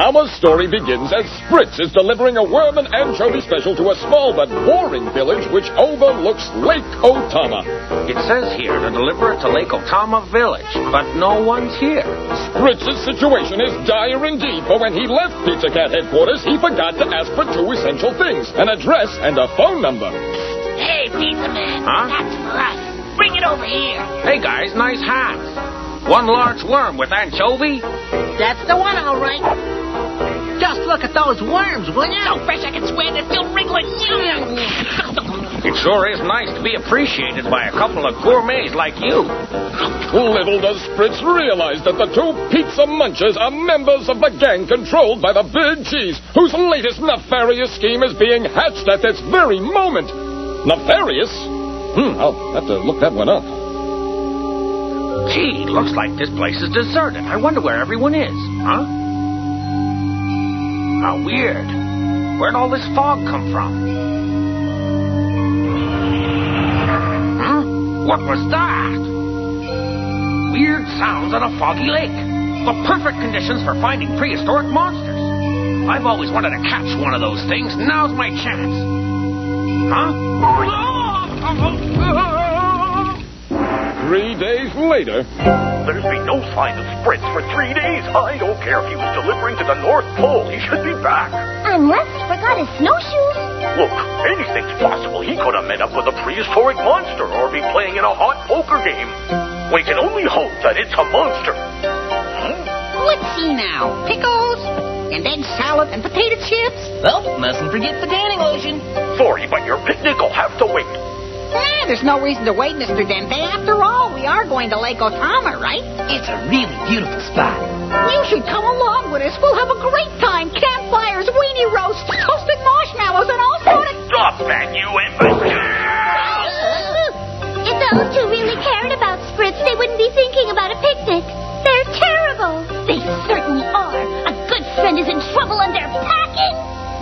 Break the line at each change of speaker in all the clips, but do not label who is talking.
Our story begins as Spritz is delivering a worm and anchovy special to a small but boring village which overlooks Lake Otama.
It says here to deliver it to Lake Otama Village, but no one's here.
Spritz's situation is dire indeed, for when he left Pizza Cat headquarters, he forgot to ask for two essential things, an address and a phone number.
Hey, Pizza Man.
Huh?
That's for us. Bring it over here.
Hey, guys, nice hats. One large worm with anchovy?
That's the one, all right. Just look at those worms, will you?
So fresh I can swear they're still wriggling.
It sure is nice to be appreciated by a couple of gourmets like you.
Little does Spritz realize that the two pizza munchers are members of the gang controlled by the Big Cheese, whose latest nefarious scheme is being hatched at this very moment. Nefarious? I'll have to look that one up.
Gee, looks like this place is deserted. I wonder where everyone is, huh? How weird. Where'd all this fog come from? Huh? What was that? Weird sounds on a foggy lake. The perfect conditions for finding prehistoric monsters. I've always wanted to catch one of those things. Now's my chance. Huh?
3 days later...
There's been no sign of Spritz for 3 days. I don't care if he was delivering to the North Pole. He should be back.
Unless he forgot his snowshoes.
Look, anything's possible. He could have met up with a prehistoric monster or be playing in a hot poker game. We can only hope that it's a monster.
Let's see now. Pickles, and egg salad, and potato chips.
Well, mustn't forget the tanning lotion.
Sorry, but your picnic will have to wait.
There's no reason to wait, Mr. Dente. After all, we are going to Lake Otama, right?
It's a really beautiful spot.
You should come along with us. We'll have a great time. Campfires, weenie roasts, toasted marshmallows, and all sorts of...
Stop that, you imbecile!
If those two really cared about Spritz, they wouldn't be thinking about a picnic. They're terrible. They certainly are. A good friend is in trouble and they're packing.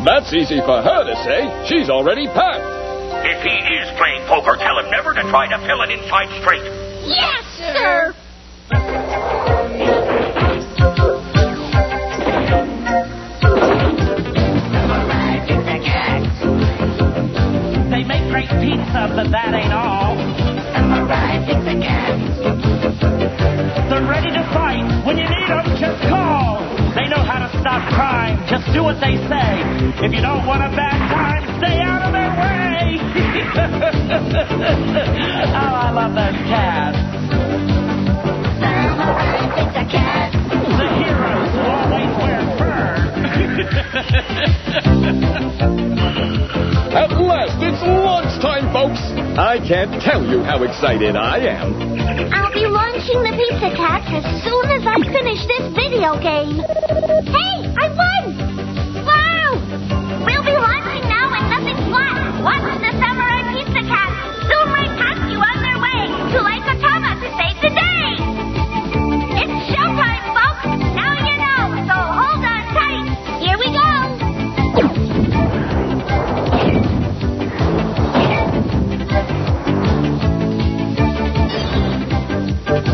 That's easy for her to say. She's already packed.
If he is playing poker, tell him never to try to fill it inside straight.
Yes, sir.
They make great pizza, but that ain't all. They're ready to fight. When you need them, just call. They know how to stop crime. Just do what they say. If you don't want a bad time, stay out of their way. Oh, I love those cats. The heroes who always wear fur.
At last, it's lunchtime, folks. I can't tell you how excited I am.
I'll be launching the Pizza Cat as soon as I finish this video game. Hey, I won! Wow! We'll be launching now and nothing's flat. Watch the Samurai Pizza Cat soon right past you on their way to Lake Otama to save the day. It's showtime, folks. Now you know, so hold on tight. Here we go.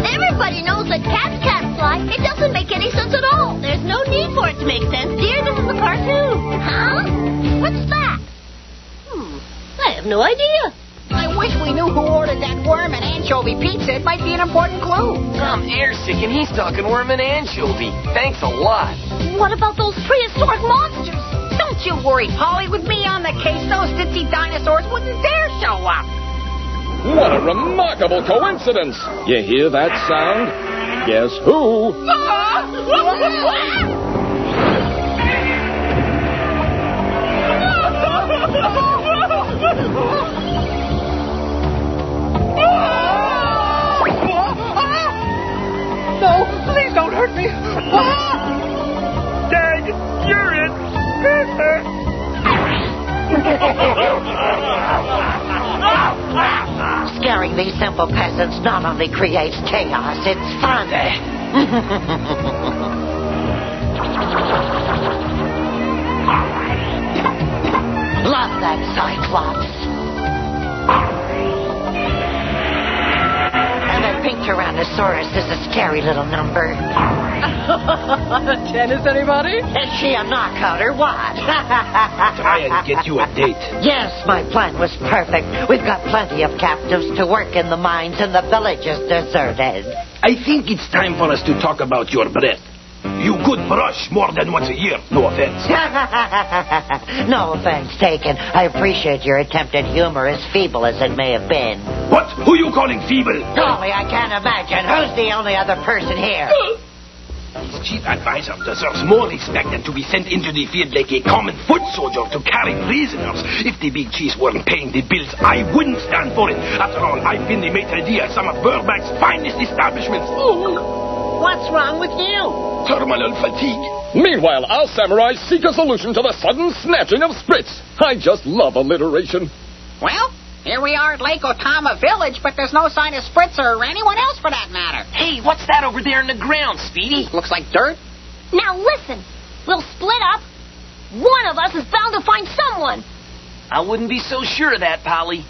Everybody knows that cats can't fly. It doesn't make any sense at all. There's no need for it to make sense, dear. This is a cartoon. Huh? What's that? I have no idea.
I wish we knew who ordered that worm and anchovy pizza. It might be an important clue.
I'm airsick and he's talking worm and anchovy. Thanks a lot.
What about those prehistoric monsters?
Don't you worry, Polly. With me on the case, those ditzy dinosaurs wouldn't dare show up.
What a remarkable coincidence. You hear that sound? Guess who?
No, please don't hurt me. Dad, you're it.
Scaring these simple peasants not only creates chaos, it's fun. Love that Cyclops. And that picture
Tyrannosaurus is a scary little number.
Tennis, anybody?
Is she a knockout or what?
Try and get you a date.
Yes, my plan was perfect. We've got plenty of captives to work in the mines, and the village is deserted.
I think it's time for us to talk about your breath. You could brush more than once a year. No offense.
No offense taken. I appreciate your attempt at humor, as feeble as it may have been.
What? Who you calling feeble?
Golly, I can't imagine. Who's the only other person here?
His chief advisor deserves more respect than to be sent into the field like a common foot soldier to carry prisoners. If the big cheese weren't paying the bills, I wouldn't stand for it. After all, I've been the maitre d' at some of Burbank's finest establishments.
What's wrong with you?
Terminal fatigue.
Meanwhile, our samurai seek a solution to the sudden snatching of Spritz. I just love alliteration.
Well, here we are at Lake Otama Village, but there's no sign of Spritz or anyone else for that matter.
Hey, what's that over there in the ground, Speedy?
Looks like dirt.
Now listen, we'll split up. One of us is bound to find someone.
I wouldn't be so sure of that, Polly.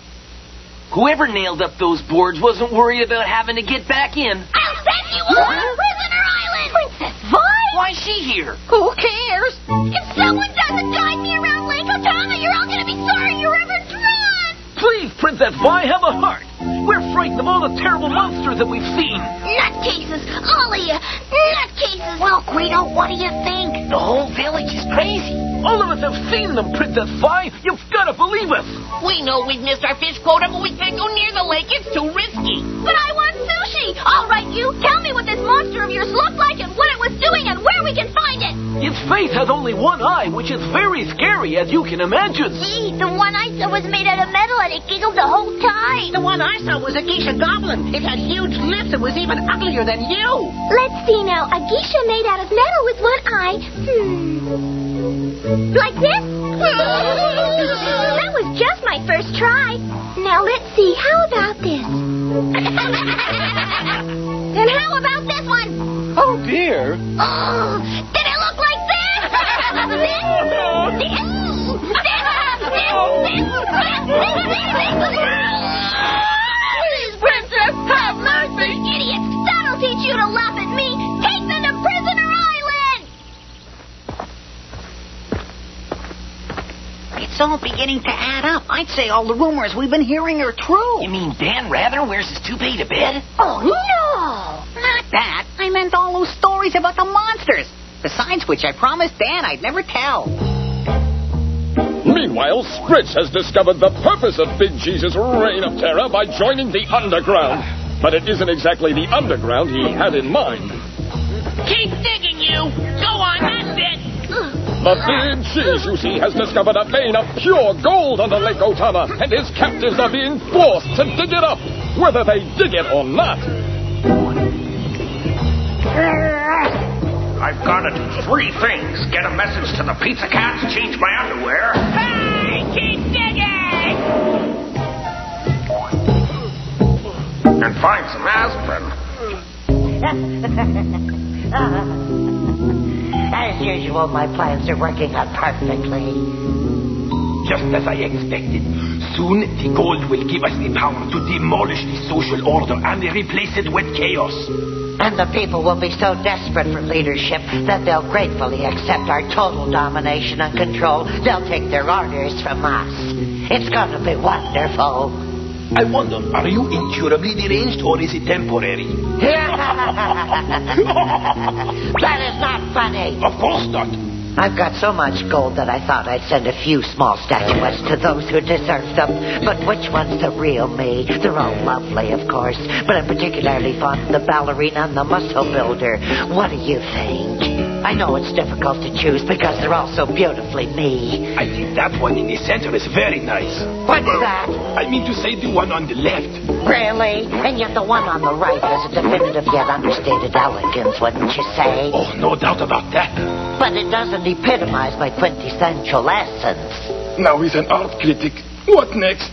Whoever nailed up those boards wasn't worried about having to get back in.
I'll send you on Prisoner Island! Princess Vi?
Why's she here?
Who cares?
If someone doesn't guide me around Lake Otama, you're all gonna be sorry you're ever drawn!
Please, Princess Vi, have a heart. We're frightened of all the terrible monsters that we've seen.
Nutcases! All of you! Nutcases! Well, Guido, what do you think?
The whole village is crazy. All of us have seen them, Princess Vi. You've got to believe us.
We know we've missed our fish quota, but we can't go near the lake. It's too risky.
But I want sushi! All right, you, tell me what this monster of yours looked like and what it was doing and where we can find it!
Its face has only one eye, which is very scary, as you can imagine.
Gee, the one I saw was made out of metal and it giggled the whole time.
The one I saw was a geisha goblin. It had huge lips and was even uglier than you.
Let's see now. A geisha made out of metal with one eye. Like this? That was just my first try. Now let's see. How about this? And how about this one?
Oh, dear.
Oh, did it look like Please, Princess, have mercy! Idiots! That'll teach you to laugh at me! Take them to Prisoner Island!
It's all beginning to add up. I'd say all the rumors we've been hearing are true.
You mean Dan Rather wears his toupee to bed?
Oh, no!
Not that. I meant all those stories about the monsters. Besides which, I promised Dan I'd never tell.
Meanwhile, Spritz has discovered the purpose of Big Cheese's reign of terror by joining the underground. But it isn't exactly the underground he had in mind.
Keep digging, you. Go on, that's it.
The Big Cheese, you see, has discovered a vein of pure gold under Lake Otama, and his captives are being forced to dig it up, whether they dig it or not.
I've got to do three things. Get a message to the Pizza Cats, change my underwear.
Hey, keep digging!
And find some aspirin.
As usual, my plans are working out perfectly.
Just as I expected. Soon, the gold will give us the power to demolish the social order and replace it with chaos.
And the people will be so desperate for leadership that they'll gratefully accept our total domination and control. They'll take their orders from us. It's going to be wonderful.
I wonder, are you incurably deranged or is it temporary?
That is not funny.
Of course not.
I've got so much gold that I thought I'd send a few small statuettes to those who deserve them. But which one's the real me? They're all lovely, of course. But I'm particularly fond of the ballerina and the muscle builder. What do you think? I know it's difficult to choose because they're all so beautifully me.
I think that one in the center is very nice.
What's that?
I mean to say the one on the left.
Really? And yet the one on the right has a definitive yet understated elegance, wouldn't you say?
Oh, no doubt about that.
But it doesn't epitomize my quintessential essence.
Now he's an art critic. What next?